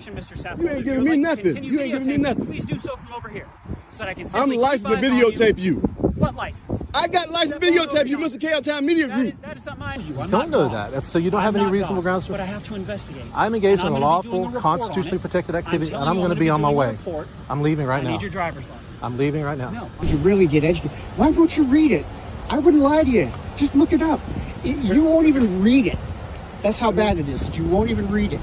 option, Mr. Sapple. You ain't giving me nothing. You ain't giving me nothing. Please do so from over here, so that I can. I'm licensed to videotape you. What license? I got licensed to videotape you, Mr. KL Town Media Group. That is not mine. You don't know that. So you don't have any reasonable grounds for it. But I have to investigate. I'm engaged in a lawful, constitutionally protected activity, and I'm going to be on my way. I'm leaving right now. I need your driver's license. I'm leaving right now. No. You really get educated. Why won't you read it? I wouldn't lie to you. Just look it up. You won't even read it. That's how bad it is. You won't even read it.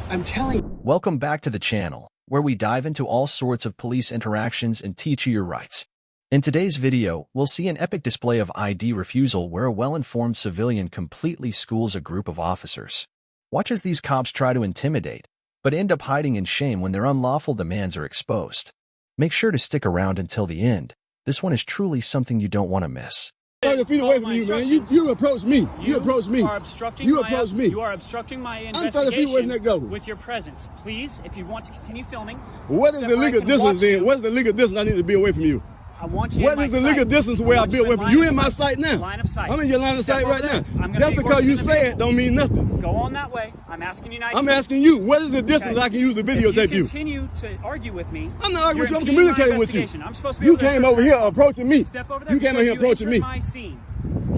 I'm telling you. Welcome back to the channel, where we dive into all sorts of police interactions and teach you your rights. In today's video, we'll see an epic display of ID refusal where a well-informed civilian completely schools a group of officers. Watch as these cops try to intimidate, but end up hiding in shame when their unlawful demands are exposed. Make sure to stick around until the end. This one is truly something you don't want to miss. 30 feet away from you, man. You approach me. You approach me. You approach me. You are obstructing my I'm 30 feet away from that go. With your presence. Please, if you want to continue filming. What is the legal distance then? What is the legal distance I need to be away from you? I want you What is the legal distance where I'll be away from you? You in my sight now. Line of sight. I'm in your line of sight right now. Just because you say it don't mean nothing. Go on that way. I'm asking you nicely. I'm asking you, what is the distance I can use to videotape you? If you continue to argue with me. I'm not arguing with you, I'm communicating with you. I'm supposed to be You came over here approaching me. Step over there. You came over here approaching me. My scene.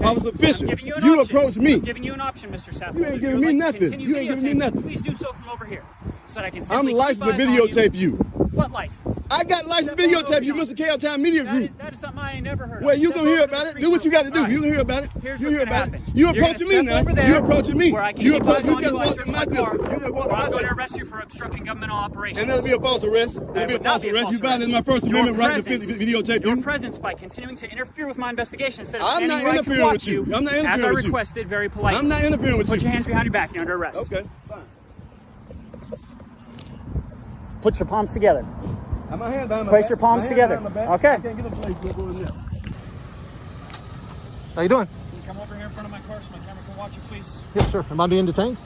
Officer Fisher, you approached me. I'm giving you an option, Mr. Sapple. You ain't giving me nothing. You ain't giving me nothing. Please do so from over here, so that I can. I'm licensed to videotape you. What license? I got licensed to videotape you, Mr. KL Town Media Group. That is something I ain't never heard of. Well, you gonna hear about it. Do what you got to do. You gonna hear about it. You hear about it. You approaching me now. You approaching me. You approaching me. Just walking my distance. You just walking my I'm going to distance. arrest you for obstructing governmental operations. And that'll be a false arrest. That'll be a false arrest. You violated my First Amendment right to videotape you. Your presence by continuing to interfere with my investigation instead of I'm standing not where I can interfering watch with you. you. I'm not interfering as I with you. requested very politely. I'm not interfering with you. Put your hands behind your back. You're under arrest. Okay, fine. Put your palms together. My hand behind my Place back. your palms together. Okay. I can't get a place to go in there. How you doing? Can you come over here in front of my car so my camera can watch you, please? Yes, sir. Am I being detained?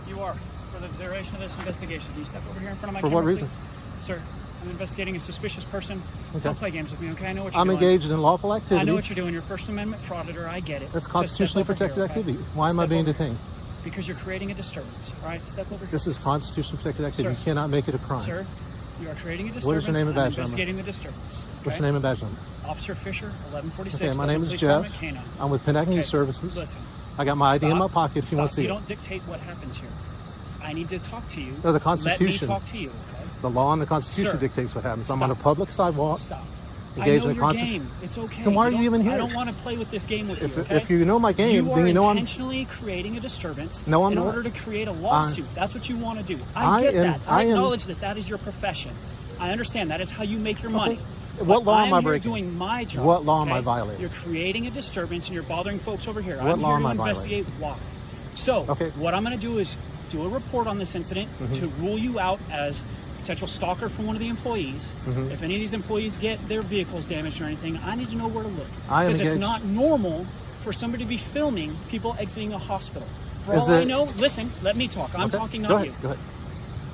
You are. For the duration of this investigation. Can you step over here in front of my For camera, what reason? please? Sir, I'm investigating a suspicious person. Okay. Don't play games with me, okay? I know what you're I'm doing. engaged in lawful activity. I know what you're doing. You're First Amendment frauditor. I get it. That's Just constitutionally step over protected here, okay? activity. Why am I Step being over. detained? Because you're creating a disturbance. All right, step over here. This is constitutionally protected activity. Sir. You cannot make it a crime. Sir, you are creating a disturbance. What is your name and badge number? Investigating the disturbance. What's your name and badge number? Officer Fisher, 1146. Okay, my name is Police Jeff. Department, K9. I'm with Pennac Okay, News Services. Listen. I got my ID in my pocket if you want to see You it. don't dictate what happens here. I need to talk to you. No, the Constitution. Let me talk to you, okay? The law and the Constitution Sir, dictates what happens. I'm stop. on a public sidewalk. Stop. I Engaged know in a your game. It's okay. Then why are you even here? I don't want to play with this game with you, okay? If you know my game, then you know I'm... You are intentionally creating a disturbance No, I'm in not. order to create a lawsuit. That's what you want to do. I get that. I acknowledge that that is your profession. I understand that is how you make your money. What law am I I'm here breaking? doing my job. What law am I okay? violating? You're creating a disturbance and you're bothering folks over here. What I'm law here am to I investigate why. So, Okay. what I'm going to do is do a report on this incident to rule you out as potential stalker from one of the employees. If any of these employees get their vehicles damaged or anything, I need to know where to look. Because it's not normal for somebody to be filming people exiting a hospital. For all I know, listen, let me talk. I'm talking, not you. Go ahead.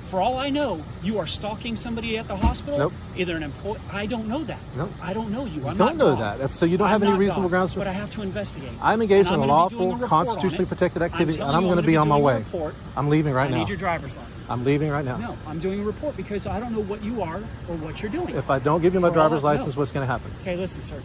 For all I know, you are stalking somebody at the hospital. Nope. Either an employee. I don't know that. Nope. I don't know you. I'm Don't not know God. that. So you don't have any reasonable grounds for But I have to investigate. I'm engaged in And a I'm gonna be doing lawful, a report on constitutionally it. protected activity, and telling I'm you going to be on my doing a way. report. I'm leaving right I now. need your driver's license. I'm leaving right now. No, I'm doing a report because I don't know what you are or what you're doing. If I don't give you my For all driver's I know. license, what's going to happen? Okay, listen, sir.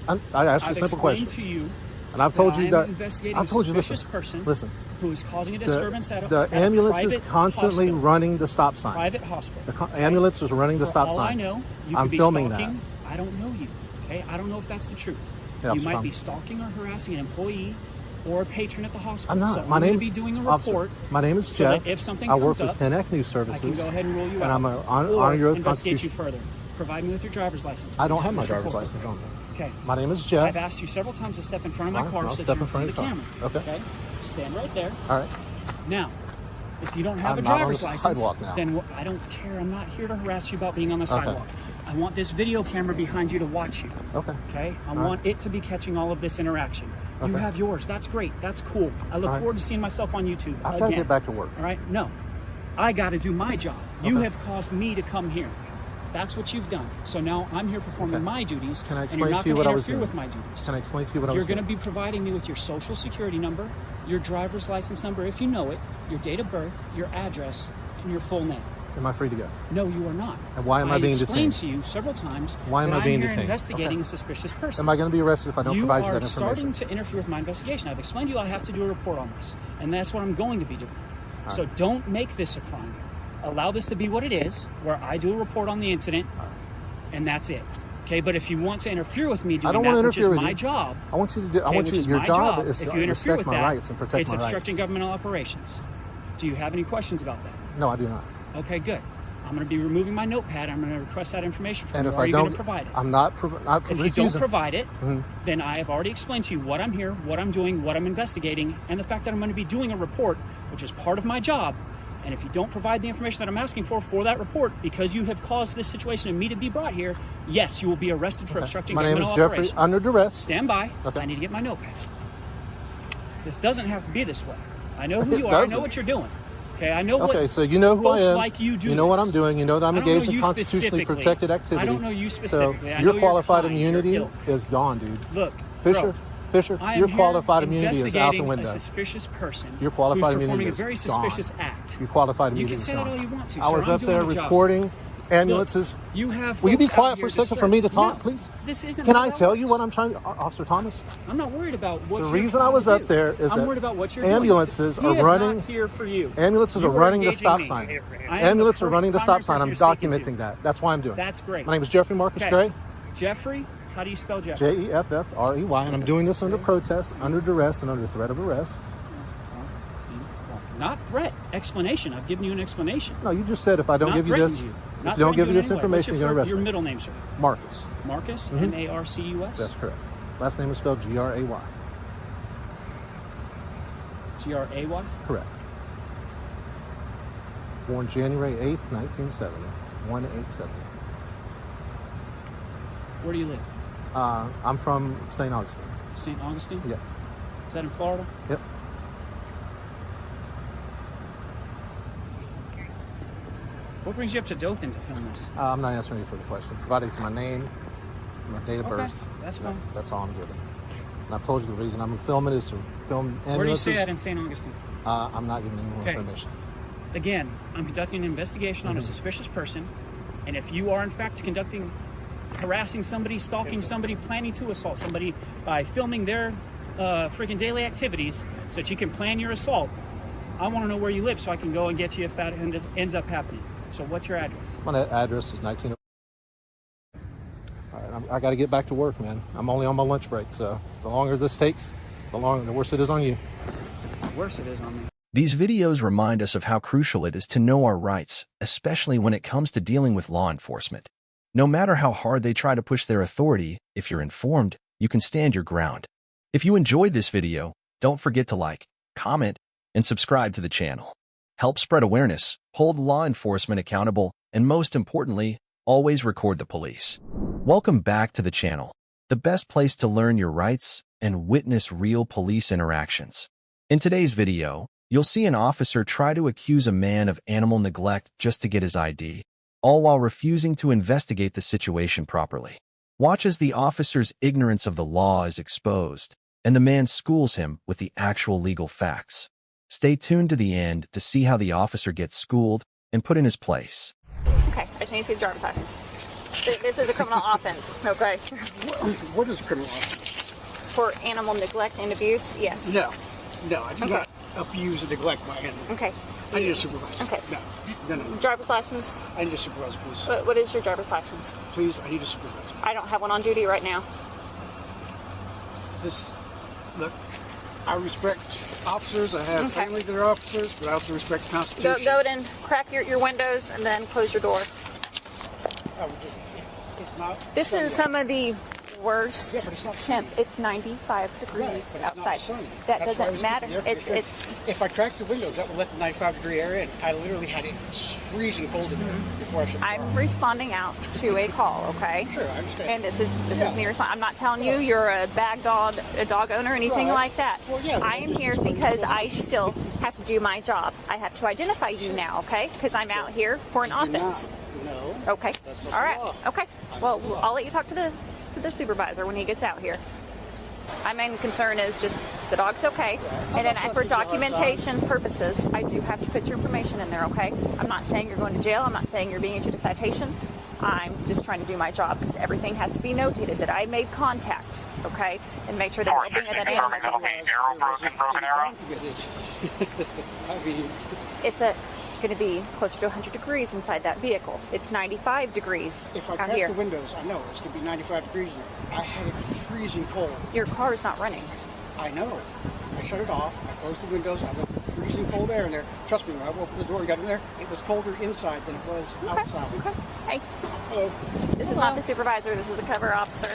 I asked you I've a simple question. explained to you And I've told that you I that. am investigating I've told you, a suspicious listen. person Listen. who is causing a disturbance at a The ambulance is private constantly hospital. running the stop sign. Private hospital. The ambulance is running the For stop all sign. I know, you I'm could be filming stalking. I don't know you. Okay, I don't know if that's the truth. Yeah, you might fine. be stalking or harassing an employee or a patron at the hospital. I'm not. So My I'm name going to be doing a officer, report. My name is So Jeff. that if something I work comes with up, Pennac News I Services. can go ahead and rule you and out. I'm or honor your investigate you Constitution. further. Provide me with your driver's license. I don't have my Please driver's report. license on me. Okay. My name is Jeff. I've asked you several times to step in front of my All right, car I'll so step that you're in front of the your camera. car. Okay. Stand right there. All right. Now, if you don't have I'm a not on driver's the license, sidewalk now. then I don't care. I'm not here to harass you about being on the sidewalk. I want this video camera behind you to watch you. Okay. Okay? I want it to be catching all of this interaction. You have yours. That's great. That's cool. I look forward to seeing myself on YouTube I've got to get back to work. All right? No. I got to do my job. You have caused me to come here. That's what you've done. So now I'm here performing my duties. Can I and you're explain not to you going what to I was interfere doing? with my duties. Can I explain to you what I was You're doing? going to be providing me with your social security number, your driver's license number if you know it, your date of birth, your address, and your full name. Am I free to go? No, you are not. And why am I being detained? I explained to you several times why am that I being I'm here detained? investigating a suspicious person. Am I going to be arrested if I don't provide you that information? You are starting to interfere with my investigation. I've explained to you I have to do a report on this, and that's what I'm going to be doing. All so don't make this a crime. Allow this to be what it is, where I do a report on the incident, and that's it. Okay, but if you want to interfere with me doing that, which is my job, I want you to do. I want you. Your job is to respect my rights and protect my rights. It's obstructing governmental operations. Do you have any questions about that? No, I do not. Okay, good. I'm going to be removing my notepad. I'm going to request that information from you. And if Are I you don't, going to provide it? I'm not. If you don't provide it, then I have already explained to you what I'm here, what I'm doing, what I'm investigating, and the fact that I'm going to be doing a report, which is part of my job. And if you don't provide the information that I'm asking for that report, because you have caused this situation and me to be brought here, yes, you will be arrested for obstructing governmental operations. My name is Jeffrey, under duress. Stand by. Okay. I need to get my notepad. This doesn't have to be this way. I know who you are. I know what you're doing. Okay, I know what. Okay, so you know who I am. Like you do. You know what I'm doing. You know that I'm engaged in constitutionally protected activity. I don't know you specifically. So your qualified immunity is gone, dude. Look, Fisher, your qualified immunity is out the window. A suspicious person. Your qualified immunity is performing a very suspicious act. Your qualified immunity is gone. You can say that all you want to. I was up there recording ambulances. Look, you have. Will you be quiet for a second for me to talk, please? This isn't. Can I tell you what I'm trying to, Officer Thomas? I'm not worried about what. The reason I was up there is that I'm worried about what you're ambulances doing. are running. Not here for you. Ambulances are running the stop sign. Ambulances are running the stop sign. I'm documenting that. That's why I'm doing it. That's great. My name is Jeffrey Marcus Gray. Jeffrey. How do you spell Jeffrey? Jeffrey, and I'm doing this under protest, under duress, and under threat of arrest. Not threat. Explanation. I've given you an explanation. No, you just said if I don't give you this, if you don't give you this information, you're going to arrest me. Your middle name, sir? Marcus. Marcus? M-A-R-C-U-S? That's correct. Last name is spelled G-R-A-Y. G-R-A-Y? Correct. Born January 8th, 1970. 1870. Where do you live? I'm from St. Augustine. St. Augustine? Yeah. Is that in Florida? Yep. What brings you up to Dothan to film this? I'm not answering you for the question. Providing my name, my date of birth. That's fine. That's all I'm giving. And I've told you the reason I'm filming is to film ambulances. Where do you say that in St. Augustine? I'm not giving any more information. Again, I'm conducting an investigation on a suspicious person, and if you are in fact harassing somebody, stalking somebody, planning to assault somebody by filming their freaking daily activities so that you can plan your assault, I want to know where you live so I can go and get you if that ends up happening. So what's your address? My address is 19. All right, I got to get back to work, man. I'm only on my lunch break, so the longer this takes, the worse it is on you. The worse it is on me. These videos remind us of how crucial it is to know our rights, especially when it comes to dealing with law enforcement. No matter how hard they try to push their authority, if you're informed, you can stand your ground. If you enjoyed this video, don't forget to like, comment, and subscribe to the channel. Help spread awareness, hold law enforcement accountable, and most importantly, always record the police. Welcome back to the channel, the best place to learn your rights and witness real police interactions. In today's video, you'll see an officer try to accuse a man of animal neglect just to get his ID, all while refusing to investigate the situation properly. Watch as the officer's ignorance of the law is exposed, and the man schools him with the actual legal facts. Stay tuned to the end to see how the officer gets schooled and put in his place. Okay, I just need to see the driver's license. This is a criminal offense, okay? What is a criminal offense? For animal neglect and abuse, yes. No, I do not abuse and neglect my animal. Okay. I need a supervisor. Okay. No. Driver's license? I need a supervisor, please. What is your driver's license? Please, I need a supervisor. I don't have one on duty right now. Look, I respect officers. I have family that are officers, but I also respect the Constitution. Go and crack your windows and then close your door. It's not. This is some of the worst but it's not temps. It's 95 degrees but it's outside. not sunny. That That's why I doesn't was matter. keeping the air It's conditioner. If I crack the windows, that will let the 95-degree air in. I literally had it freezing cold in there before I shut the door. I'm responding out to a call, okay? Sure, I understand. And this is me responding. I'm not telling you you're a bag dog, a dog owner, or anything like that. Well, yeah, I am here because I still have to do my job. I have to identify you now, okay? Because I'm out here for an offense. No. Okay. That's not All the right. law. Okay. Well, I'll let you talk to the supervisor when he gets out here. My main concern is just The dog's okay. And then for documentation purposes, I do have to put your information in there, okay? I'm not saying you're going to jail. I'm not saying you're being issued a citation. I'm just trying to do my job because everything has to be notated that I made contact, okay? And make sure that well-being of that animal. Broken arrow. I mean, It's going to be closer to 100 degrees inside that vehicle. It's 95 degrees if I out crack here. the windows, I know it's going to be 95 degrees in there. I had it freezing cold. Your car is not running. I know. I shut it off. I closed the windows. I let the freezing cold air in there. Trust me, when I opened the door and got in there, it was colder inside than it was outside. Okay. Hey, Hello. this is not the supervisor. This is a cover officer.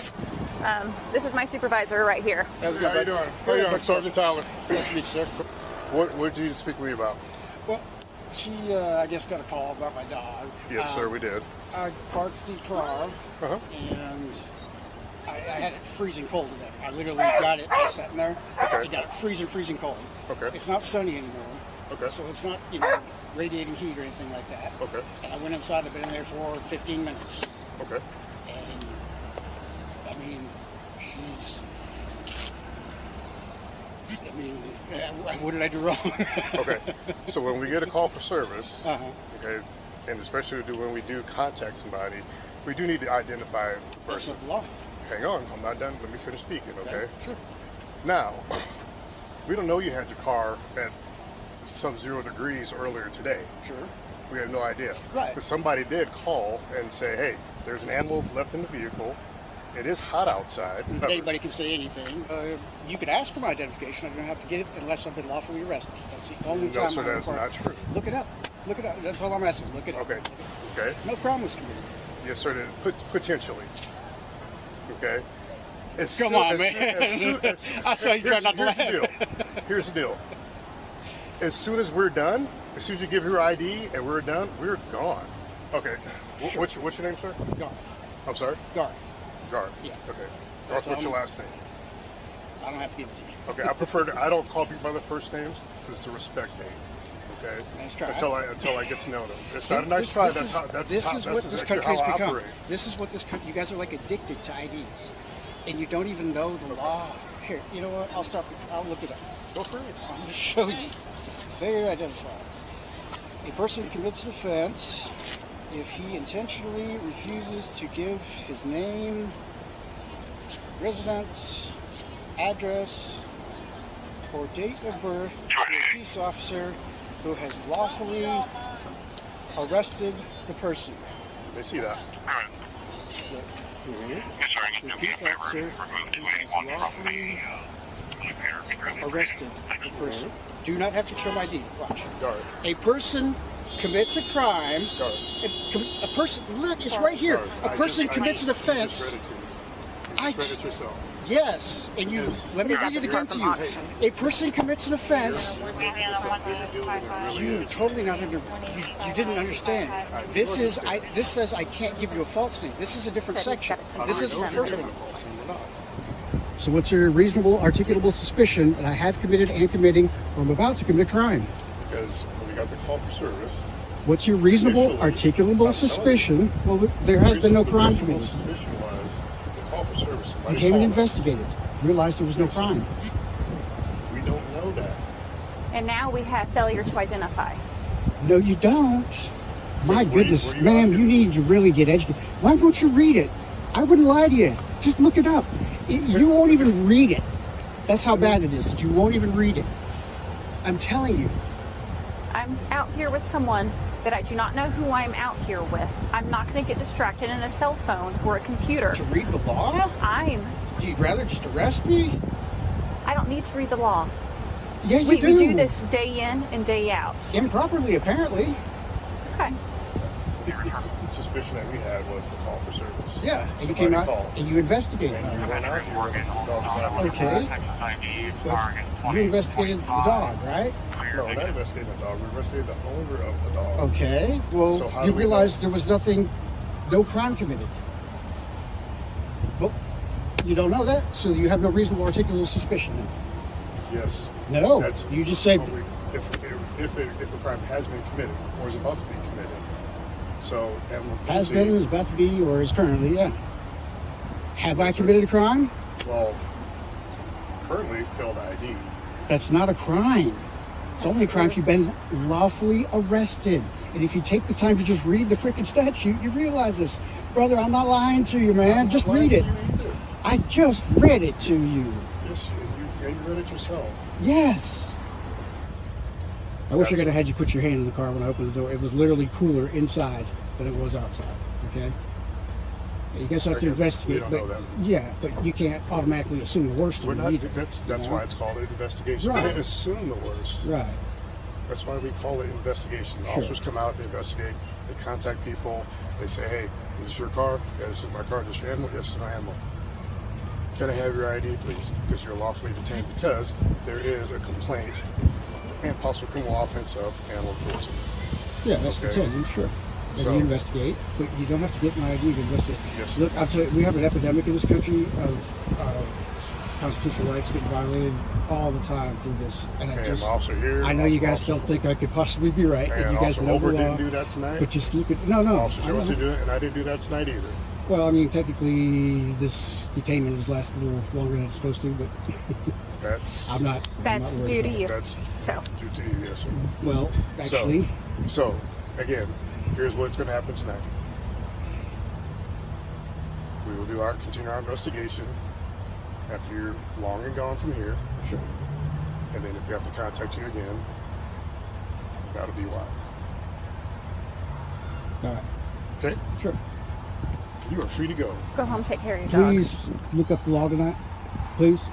This is my supervisor right here. How's it going? How you doing? How you doing, Sergeant Tyler? Nice to meet you, sir. What did you speak with me about? Well, she, I guess, got a call about my dog. Yes, sir, we did. I parked the car, Uh-huh. and I had it freezing cold in there. I literally got it just sitting there. Okay. I got it freezing cold. Okay. It's not sunny anymore. Okay. So it's not, radiating heat or anything like that. Okay. And I went inside. I've been in there for 15 minutes. Okay. And, what did I do wrong? Okay. So when we get a call for service, Uh-huh. okay, and especially when we do contact somebody, we do need to identify the That's person. the law. Hang on, I'm not done. Let me finish speaking, okay? Sure. Now, we don't know you had your car at sub-zero degrees earlier today. Sure. We have no idea. Right. But somebody did call and say, hey, there's an animal left in the vehicle. It is hot outside. Anybody can say anything. You could ask for my identification. I don't have to get it unless I've been lawfully arrested. That's the only No, time sir, I'm that's required. not true. Look it up. Look it up. That's all I'm asking. Look it up. Okay. Okay. No crime was committed. Yes, sir. Potentially. Okay. Come on, man. I saw you trying not to laugh. Here's the deal. As soon as we're done, as soon as you give your ID and we're done, we're gone. Okay. Sure. What's your name, sir? Garth. I'm sorry? Garth. Garth. Yeah. Okay. That's Garth, what's your all. last name? I don't have to give it to you. Okay. I prefer to. I don't call people by their first names because it's a respect name. Okay. Nice try. Until I get to know them. It's See, not a nice this- try. this That's is- how. That's this how, is that's what this exactly country's how I become. operate. This is what this country. You guys are like addicted to IDs, and you don't even know the law. Here, you know what? I'll stop. I'll look it up. Go for it. I'm going to show you. Failure to identify. A person commits an offense if he intentionally refuses to give his name, residence, address, or date of birth to a peace officer who has lawfully arrested the person. They see that. The peace officer who has lawfully arrested the person. Do not have to show my ID. Watch. Garth. A person commits a crime. Garth. A person, look, it's right here. Garth, A person commits an offense. I just read it to you. I- You just read it yourself. Yes, and you. Yes. Let me read it again to you. A person commits an offense. You totally not under. You didn't understand. This is. This says I can't give you a false name. This is a different section. This is the first one. So what's your reasonable, articulable suspicion that I have committed and committing, or I'm about to commit a crime? Because when we got the call for service, What's your reasonable, Initially, articulable suspicion? Well, there has been no crime the committed. suspicion was the call for service. You Somebody came and called us. investigated, realized there was no crime. We don't know that. And now we have failure to identify. No, you don't. My Were you- goodness, were you ma'am, on you need to really get educated. Why won't you read it? I wouldn't lie to you. Just look it up. You won't even read it. That's how bad it is that you won't even read it. I'm telling you. I'm out here with someone that I do not know who I'm out here with. I'm not going to get distracted in a cell phone or a computer. To read the law? You'd rather just arrest me? I don't need to read the law. Yeah, you We do. do this day in and day out. Improperly, apparently. Okay. The suspicion that we had was the call for service. Yeah, and you Somebody came out called. and you investigated. And you went out here with the dog. Okay. But you investigated the dog, right? No, we're not investigating the dog. We investigated the owner of the dog. Okay. Well, So how you do we realized there was no crime committed. Well, you don't know that, so you have no reasonable articulable suspicion then. Yes. No, That's- you just said if a crime has been committed or is about to be committed. So that will has been, is about to be, or is currently, yeah. Have I committed a crime? Well, currently failed ID. That's not a crime. It's only a crime if you've been lawfully arrested. And if you take the time to just read the freaking statute, you realize this. Brother, I'm not lying to you, man. Just read it. I just read it to you. Yes, you read it yourself. Yes. I wish I could have had you put your hand in the car when I opened the door. It was literally cooler inside than it was outside. Okay? You guys have to investigate, but yeah, but you can't automatically assume the worst. We're not. That's why it's called an investigation. Right. We didn't assume the worst. Right. That's why we call it investigation. The officers come out, they investigate, they contact people, they say, "Hey, is this your car? Yeah, this is my car. Is this your animal? Yes, it's my animal. Can I have your ID, please? Because you're lawfully detained. Because there is a complaint and possible criminal offense of animal cruelty." Yeah, that's the intent, sure. And you investigate, but you don't have to get my ID to investigate. Yes. Look, I'll tell you, we have an epidemic in this country of constitutional rights getting violated all the time through this. And I know you guys don't think I could possibly be right. And you guys know the law. Didn't do that tonight. But just look at no. Officer Jones didn't do it, and I didn't do that tonight either. Well, I mean, technically, this detainment has lasted a little longer than it's supposed to, but that's That's due to you. That's due to you, yes, sir. Well, actually, so again, here's what's going to happen tonight. We will continue our investigation after you're long and gone from here. Sure. And then if we have to contact you again, that'll be why. All right. Okay? Sure. You are free to go. Go home, take care of your dog. Please look up the law tonight. Please.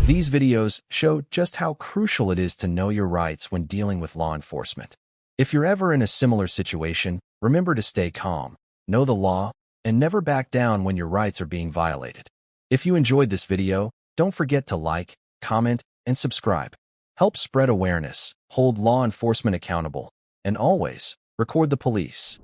These videos show just how crucial it is to know your rights when dealing with law enforcement. If you're ever in a similar situation, remember to stay calm, know the law, and never back down when your rights are being violated. If you enjoyed this video, don't forget to like, comment, and subscribe. Help spread awareness, hold law enforcement accountable, and always record the police.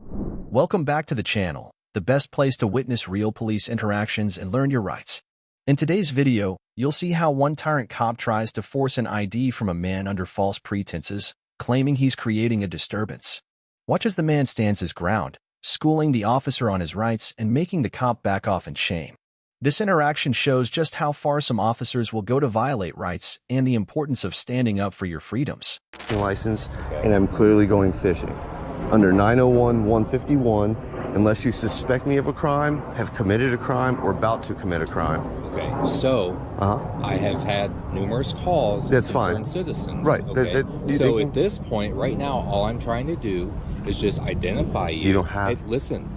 Welcome back to the channel, the best place to witness real police interactions and learn your rights. In today's video, you'll see how one tyrant cop tries to force an ID from a man under false pretenses, claiming he's creating a disturbance. Watch as the man stands his ground, schooling the officer on his rights and making the cop back off in shame. This interaction shows just how far some officers will go to violate rights and the importance of standing up for your freedoms. License, and I'm clearly going fishing. Under 901-151, unless you suspect me of a crime, have committed a crime, or about to commit a crime. Okay, so I have had numerous calls That's from fine. citizens. Right. Okay? So at this point, right now, all I'm trying to do is just identify you. You don't have... Hey, listen.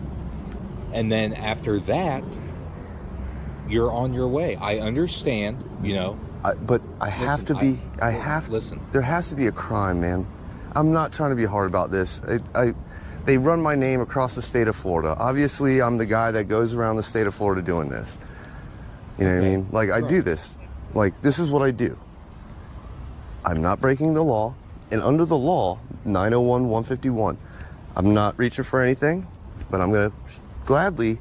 And then after that, you're on your way. I understand, you know. But I have to be... Listen. There has to be a crime, man. I'm not trying to be hard about this. They run my name across the state of Florida. Obviously, I'm the guy that goes around the state of Florida doing this. You know what I mean? Like, I do this. Like, this is what I do. I'm not breaking the law. And under the law, 901-151, I'm not reaching for anything, but I'm going to gladly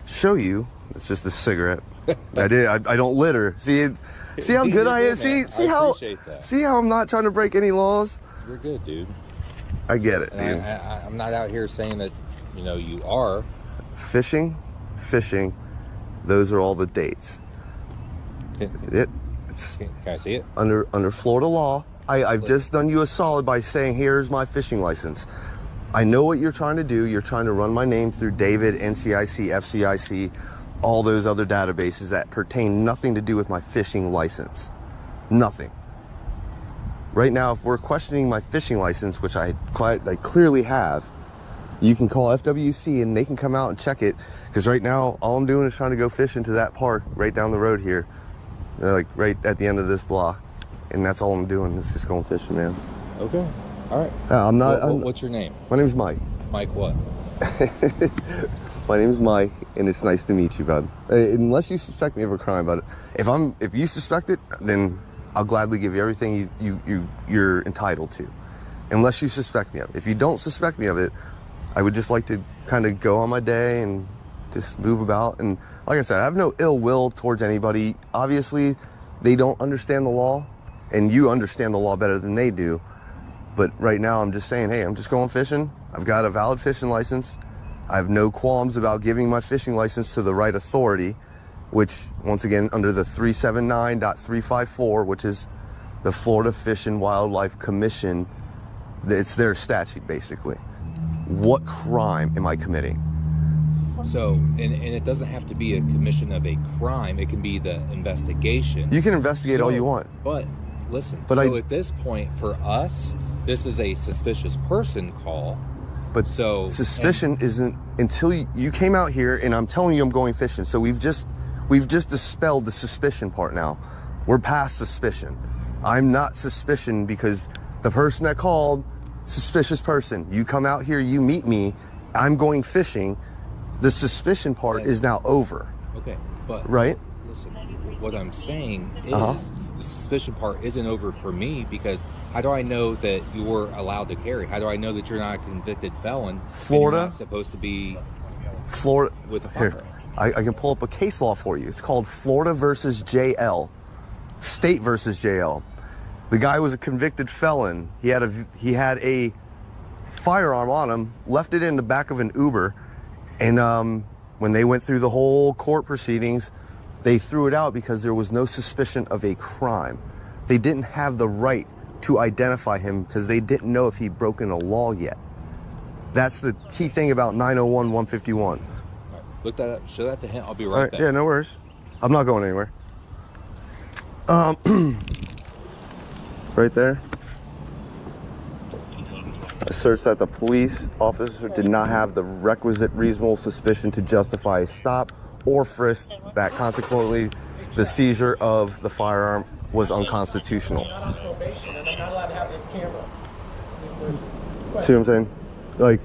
show you. It's just a cigarette. I don't litter. See how good I am? See how I'm not trying to break any laws? You're good, dude. I get it, dude. I'm not out here saying that, you know, you are. Fishing, those are all the dates. Can I see it? Under Florida law, I've just done you a solid by saying, here's my fishing license. I know what you're trying to do. You're trying to run my name through David, NCIC, FCIC, all those other databases that pertain nothing to do with my fishing license. Nothing. Right now, if we're questioning my fishing license, which I clearly have, you can call FWC and they can come out and check it. Because right now, all I'm doing is trying to go fish into that park right down the road here. Like right at the end of this block. And that's all I'm doing is just going fishing, man. Okay. All right. I'm not... what's your name? My name's Mike. Mike what? My name's Mike, and it's nice to meet you, bud. Unless you suspect me of a crime, but if you suspect it, then I'll gladly give you everything you're entitled to, unless you suspect me of it. If you don't suspect me of it, I would just like to kind of go on my day and just move about. And like I said, I have no ill will towards anybody. Obviously, they don't understand the law, and you understand the law better than they do. But right now, I'm just saying, hey, I'm just going fishing. I've got a valid fishing license. I have no qualms about giving my fishing license to the right authority. which once again under the 379.354, which is the Florida Fish and Wildlife Commission, it's their statute basically. What crime am I committing? So, and it doesn't have to be a commission of a crime. It can be the investigation. You can investigate all you want. But listen, but at this point, for us, this is a suspicious person call. But so suspicion isn't until you came out here, and I'm telling you I'm going fishing. So we've just dispelled the suspicion part now. We're past suspicion. I'm not suspicion because the person that called, suspicious person. You come out here, you meet me, I'm going fishing. The suspicion part is now over. Okay, but right? Listen, what I'm saying is the suspicion part isn't over for me, because how do I know that you're allowed to carry? How do I know that you're not a convicted felon? Florida, and you're not supposed to be Florida with a firearm. I can pull up a case law for you. It's called Florida versus JL, State versus JL. The guy was a convicted felon. He had a firearm on him, left it in the back of an Uber, and when they went through the whole court proceedings, they threw it out because there was no suspicion of a crime. They didn't have the right to identify him because they didn't know if he'd broken a law yet. That's the key thing about 901-151. Look that up. Show that to him. I'll be right back. Yeah, no worries. I'm not going anywhere. Right there. Asserts that the police officer did not have the requisite reasonable suspicion to justify a stop or frisk, that consequently the seizure of the firearm was unconstitutional. See what I'm saying? Like,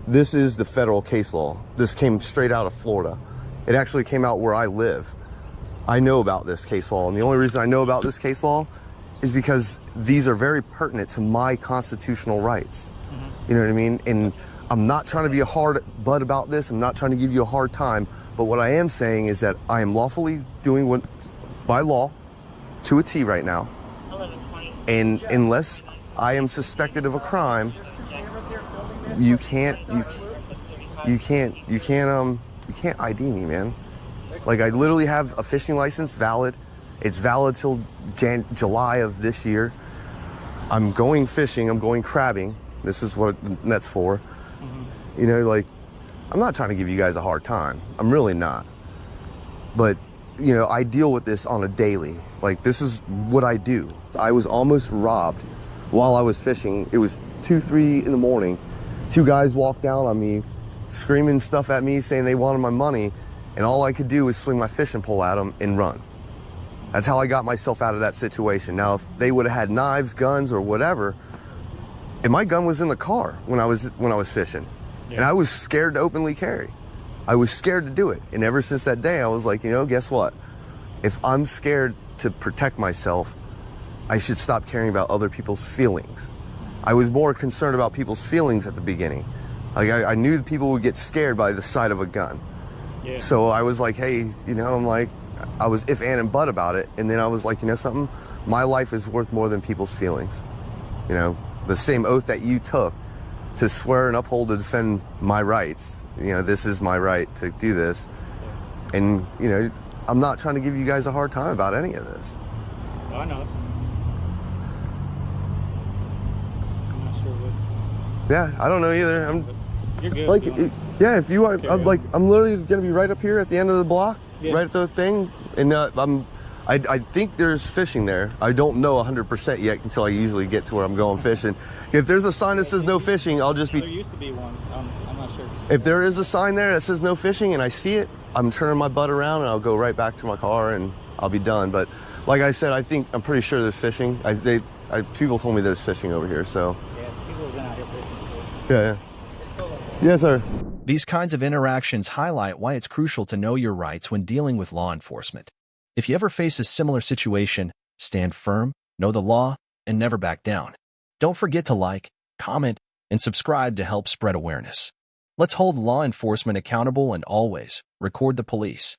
this is the federal case law. This came straight out of Florida. It actually came out where I live. I know about this case law, and the only reason I know about this case law is because these are very pertinent to my constitutional rights. You know what I mean? And I'm not trying to be a hard butt about this. I'm not trying to give you a hard time. But what I am saying is that I am lawfully doing what by law to a T right now. And unless I am suspected of a crime, you can't ID me, man. Like, I literally have a fishing license valid. It's valid till July of this year. I'm going fishing, I'm going crabbing. This is what the net's for. You know, like, I'm not trying to give you guys a hard time. I'm really not. But, you know, I deal with this on a daily. Like, this is what I do. I was almost robbed while I was fishing. It was 2, 3 in the morning. 2 guys walked down on me, screaming stuff at me, saying they wanted my money. And all I could do was swing my fishing pole at them and run. That's how I got myself out of that situation. Now, if they would have had knives, guns, or whatever, and my gun was in the car when I was fishing, and I was scared to openly carry. I was scared to do it, and ever since that day, I was like, you know, guess what? If I'm scared to protect myself, I should stop caring about other people's feelings. I was more concerned about people's feelings at the beginning. Like, I knew that people would get scared by the sight of a gun. Yeah. So I was like, hey, you know, I'm like, I was if, and but about it. And then I was like, you know something? My life is worth more than people's feelings. You know, the same oath that you took to swear and uphold to defend my rights. You know, this is my right to do this. And, you know, I'm not trying to give you guys a hard time about any of this. I know. I'm not sure what. Yeah, I don't know either. You're good. Like, yeah, if you are, I'm literally gonna be right up here at the end of the block, right at the thing, and I think there's fishing there. I don't know 100% yet until I usually get to where I'm going fishing. If there's a sign that says no fishing, I'll just be. There used to be one. I'm not sure. If there is a sign there that says no fishing and I see it, I'm turning my butt around and I'll go right back to my car and I'll be done. But like I said, I'm pretty sure there's fishing. People told me there's fishing over here, so. Yeah, people have been out here fishing. Yeah. Yes, sir. These kinds of interactions highlight why it's crucial to know your rights when dealing with law enforcement. If you ever face a similar situation, stand firm, know the law, and never back down. Don't forget to like, comment, and subscribe to help spread awareness. Let's hold law enforcement accountable and always record the police.